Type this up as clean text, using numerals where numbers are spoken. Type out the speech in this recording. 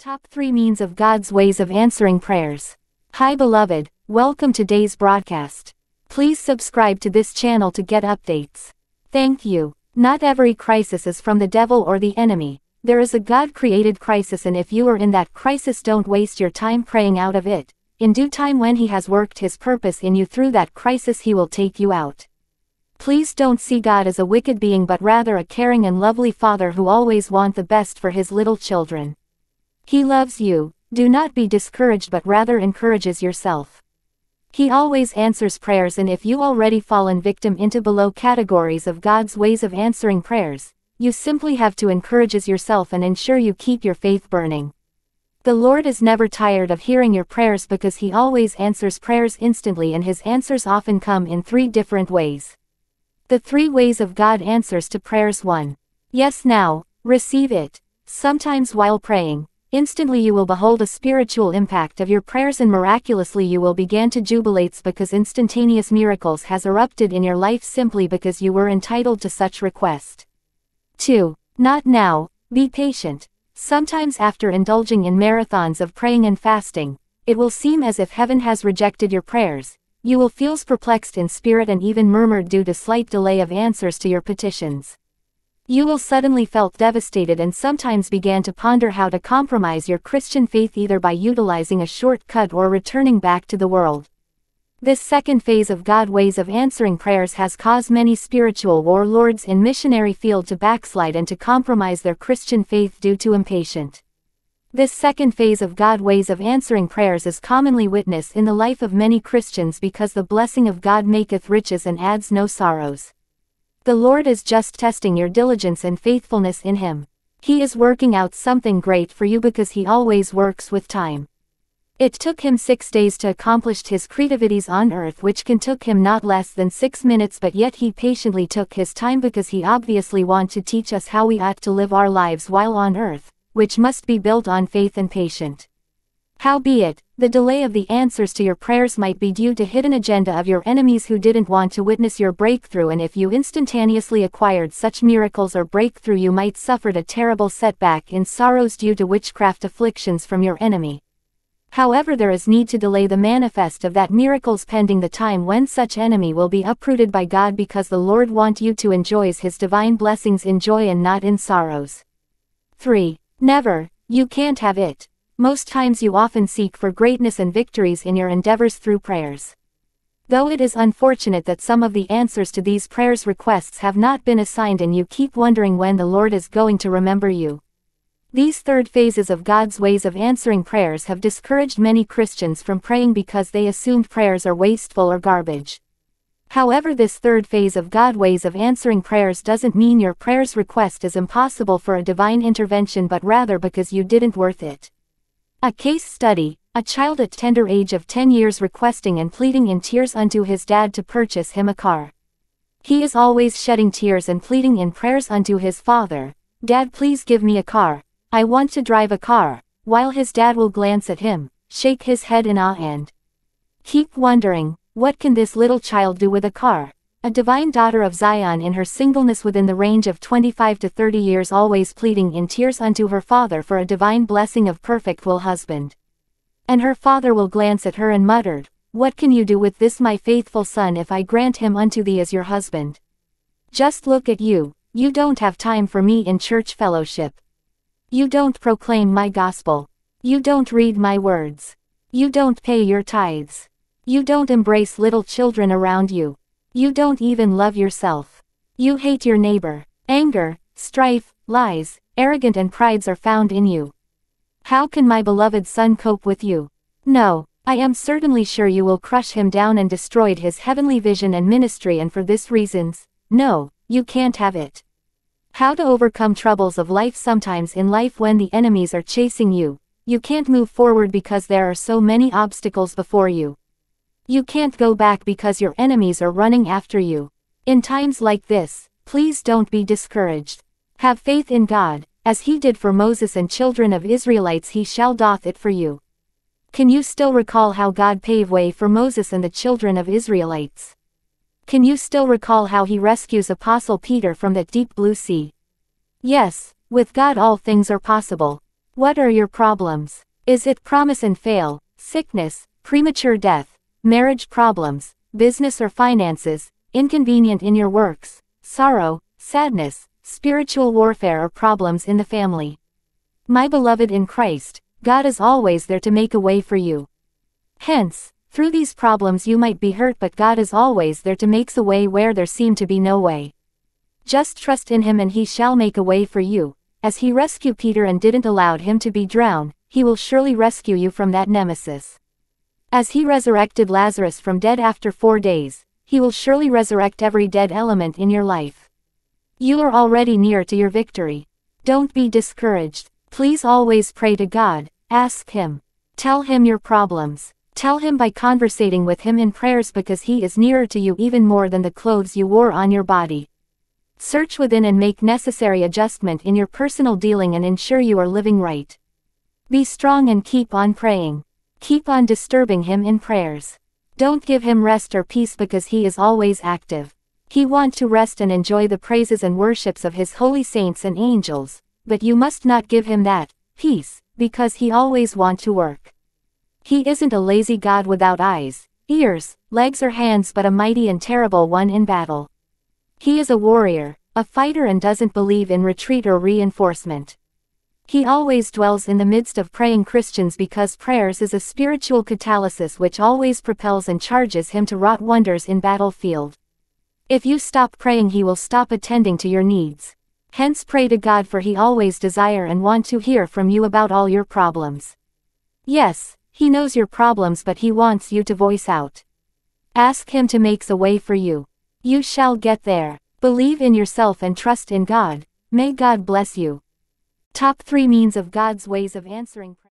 Top 3 means of God's ways of answering prayers. Hi beloved, welcome to today's broadcast. Please subscribe to this channel to get updates. Thank you. Not every crisis is from the devil or the enemy. There is a God-created crisis, and if you are in that crisis, don't waste your time praying out of it. In due time, when He has worked His purpose in you through that crisis, He will take you out. Please don't see God as a wicked being, but rather a caring and lovely Father who always wants the best for His little children. He loves you. Do not be discouraged, but rather encourages yourself. He always answers prayers, and if you already fallen victim into below categories of God's ways of answering prayers, you simply have to encourage yourself and ensure you keep your faith burning. The Lord is never tired of hearing your prayers because He always answers prayers instantly, and His answers often come in 3 different ways. The 3 ways of God answers to prayers. 1. Yes, now, receive it. Sometimes while praying, instantly you will behold a spiritual impact of your prayers, and miraculously you will begin to jubilate because instantaneous miracles has erupted in your life simply because you were entitled to such request. 2. Not now, be patient. Sometimes after indulging in marathons of praying and fasting, it will seem as if heaven has rejected your prayers. You will feel perplexed in spirit and even murmured due to slight delay of answers to your petitions. You will suddenly felt devastated and sometimes began to ponder how to compromise your Christian faith, either by utilizing a shortcut or returning back to the world. This second phase of God's ways of answering prayers has caused many spiritual warlords in missionary field to backslide and to compromise their Christian faith due to impatience. This second phase of God's ways of answering prayers is commonly witnessed in the life of many Christians because the blessing of God maketh riches and adds no sorrows. The Lord is just testing your diligence and faithfulness in Him. He is working out something great for you because He always works with time. It took Him 6 days to accomplish His creativities on earth, which can took Him not less than 6 minutes, but yet He patiently took His time because He obviously wants to teach us how we ought to live our lives while on earth, which must be built on faith and patience. Howbeit, the delay of the answers to your prayers might be due to hidden agenda of your enemies who didn't want to witness your breakthrough, and if you instantaneously acquired such miracles or breakthrough, you might suffered a terrible setback in sorrows due to witchcraft afflictions from your enemy. However, there is need to delay the manifest of that miracles pending the time when such enemy will be uprooted by God, because the Lord want you to enjoy His divine blessings in joy and not in sorrows. 3. Never, you can't have it. Most times you often seek for greatness and victories in your endeavors through prayers. Though it is unfortunate that some of the answers to these prayers requests have not been assigned, and you keep wondering when the Lord is going to remember you. These third phases of God's ways of answering prayers have discouraged many Christians from praying because they assumed prayers are wasteful or garbage. However, this third phase of God's ways of answering prayers doesn't mean your prayer's request is impossible for a divine intervention, but rather because you didn't worth it. A case study: a child at tender age of 10 years requesting and pleading in tears unto his dad to purchase him a car. He is always shedding tears and pleading in prayers unto his father, "Dad, please give me a car. I want to drive a car," while his dad will glance at him, shake his head in awe, and keep wondering, what can this little child do with a car? A divine daughter of Zion in her singleness within the range of 25 to 30 years, always pleading in tears unto her father for a divine blessing of perfect will husband. And her father will glance at her and muttered, "What can you do with this, my faithful son, if I grant him unto thee as your husband? Just look at you, you don't have time for me in church fellowship. You don't proclaim my gospel. You don't read my words. You don't pay your tithes. You don't embrace little children around you. You don't even love yourself. You hate your neighbor. Anger, strife, lies, arrogance and prides are found in you. How can my beloved son cope with you? No, I am certainly sure you will crush him down and destroy his heavenly vision and ministry, and for this reasons, no, you can't have it." How to overcome troubles of life: sometimes in life, when the enemies are chasing you, you can't move forward because there are so many obstacles before you. You can't go back because your enemies are running after you. In times like this, please don't be discouraged. Have faith in God, as He did for Moses and children of Israelites, He shall doth it for you. Can you still recall how God paved way for Moses and the children of Israelites? Can you still recall how He rescues Apostle Peter from that deep blue sea? Yes, with God all things are possible. What are your problems? Is it promise and fail, sickness, premature death, marriage problems, business or finances, inconvenient in your works, sorrow, sadness, spiritual warfare or problems in the family? My beloved in Christ, God is always there to make a way for you. Hence, through these problems you might be hurt, but God is always there to make a way where there seemed to be no way. Just trust in Him and He shall make a way for you. As He rescued Peter and didn't allow him to be drowned, He will surely rescue you from that nemesis. As He resurrected Lazarus from dead after 4 days, He will surely resurrect every dead element in your life. You are already near to your victory. Don't be discouraged. Please always pray to God, ask Him. Tell Him your problems. Tell Him by conversating with Him in prayers, because He is nearer to you even more than the clothes you wore on your body. Search within and make necessary adjustment in your personal dealing and ensure you are living right. Be strong and keep on praying. Keep on disturbing Him in prayers. Don't give Him rest or peace, because He is always active. He wants to rest and enjoy the praises and worships of His holy saints and angels, but you must not give Him that peace, because He always wants to work. He isn't a lazy God without eyes, ears, legs or hands, but a mighty and terrible one in battle. He is a warrior, a fighter, and doesn't believe in retreat or reinforcement. He always dwells in the midst of praying Christians, because prayers is a spiritual catalysis which always propels and charges Him to wrought wonders in battlefield. If you stop praying, He will stop attending to your needs. Hence pray to God, for He always desire and want to hear from you about all your problems. Yes, He knows your problems, but He wants you to voice out. Ask Him to make a way for you. You shall get there. Believe in yourself and trust in God. May God bless you. Top 3 means of God's ways of answering prayer.